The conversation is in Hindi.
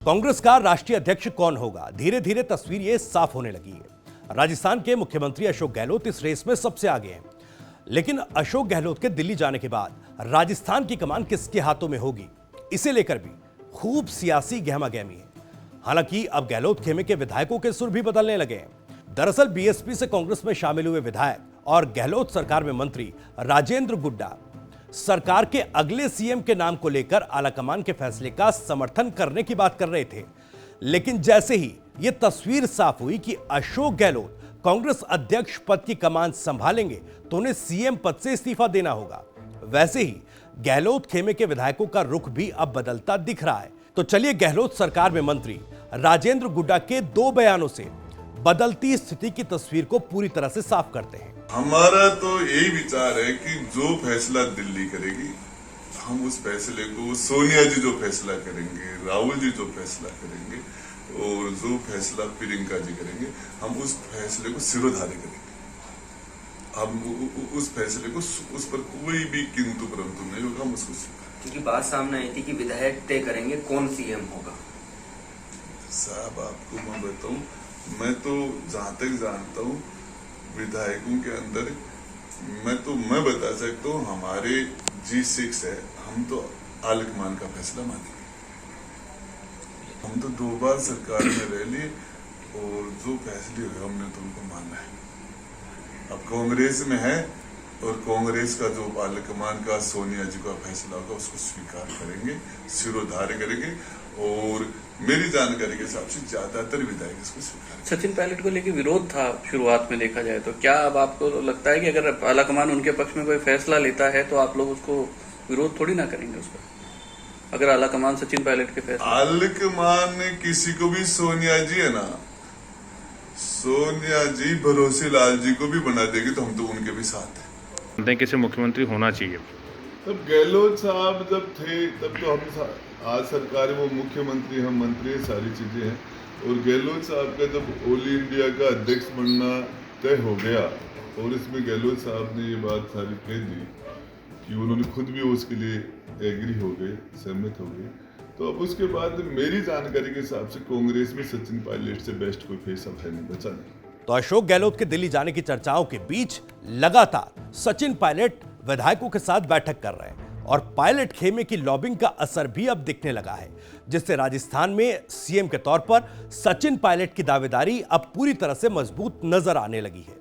कांग्रेस का राष्ट्रीय अध्यक्ष कौन होगा, धीरे धीरे तस्वीर ये साफ होने लगी है। राजस्थान के मुख्यमंत्री अशोक गहलोत इस रेस में सबसे आगे हैं, लेकिन अशोक गहलोत के दिल्ली जाने के बाद राजस्थान की कमान किसके हाथों में होगी, इसे लेकर भी खूब सियासी गहमागहमी है। हालांकि अब गहलोत खेमे के विधायकों के सुर भी बदलने लगे हैं। दरअसल बीएसपी से कांग्रेस में शामिल हुए विधायक और गहलोत सरकार में मंत्री राजेंद्र गुड्डा सरकार के अगले सीएम के नाम को लेकर आलाकमान के फैसले का समर्थन करने की बात कर रहे थे, लेकिन जैसे ही यह तस्वीर साफ हुई कि अशोक गहलोत कांग्रेस अध्यक्ष पद की कमान संभालेंगे तो उन्हें सीएम पद से इस्तीफा देना होगा, वैसे ही गहलोत खेमे के विधायकों का रुख भी अब बदलता दिख रहा है। तो चलिए गहलोत सरकार में मंत्री राजेंद्र गुड्डा के दो बयानों से बदलती स्थिति की तस्वीर को पूरी तरह से साफ करते हैं। हमारा तो यही विचार है कि जो फैसला दिल्ली करेगी, हम उस फैसले को, सोनिया जी जो फैसला करेंगे, राहुल जी जो फैसला करेंगे और जो फैसला प्रियंका जी करेंगे, हम उस फैसले को सिरोधार्य करेंगे। हम उस फैसले को, उस पर कोई भी किंतु परंतु नहीं होगा, हम उसको स्वीकार। क्योंकि बात सामने आई थी कि विधायक तय करेंगे कौन सीएम होगा। साहब आपको मैं बताऊं, मैं तो जहां तक जानता हूं विधायकों के अंदर मैं बता सकता हूँ, हमारे G6 है, हम तो आलाकमान का फैसला मानेंगे। हम तो 2 बार सरकार में रह लिए और जो फैसले हुए हमने तो उनको मानना है। अब कांग्रेस में है और कांग्रेस का जो आलाकमान का सोनिया जी का फैसला होगा उसको स्वीकार करेंगे, सिरोधार्य करेंगे और मेरी जानकारी के हिसाब से ज्यादातर विधायक इसको स्वीकार। सचिन पायलट को लेकर विरोध था शुरुआत में, देखा जाए तो क्या अब आपको लगता है कि अगर आलाकमान उनके पक्ष में कोई फैसला लेता है तो आप लोग उसको विरोध थोड़ी ना करेंगे उस पर, अगर आलाकमान सचिन पायलट के फैसला? आलाकमान किसी को भी, सोनिया जी है ना, सोनिया जी भरोसे लाल जी को भी बना देगी तो हम तो उनके भी साथ है। किसी मुख्यमंत्री होना चाहिए। तब गहलोत साहब जब थे तब तो हम, आज सरकार वो मुख्यमंत्री, हम मंत्री, सारी चीजें हैं। और गहलोत साहब का जब ऑल इंडिया का अध्यक्ष बनना तय हो गया और इसमें गहलोत साहब ने ये बात सारी कह दी कि उन्होंने खुद भी उसके लिए एग्री हो गए, सहमत हो गए, तो अब उसके बाद मेरी जानकारी के हिसाब से कांग्रेस में सचिन पायलट से बेस्ट कोई फेस अब है नहीं, बचा नहीं। तो अशोक गहलोत के दिल्ली जाने की चर्चाओं के बीच लगातार सचिन पायलट विधायकों के साथ बैठक कर रहे हैं और पायलट खेमे की लॉबिंग का असर भी अब दिखने लगा है, जिससे राजस्थान में सीएम के तौर पर सचिन पायलट की दावेदारी अब पूरी तरह से मजबूत नजर आने लगी है।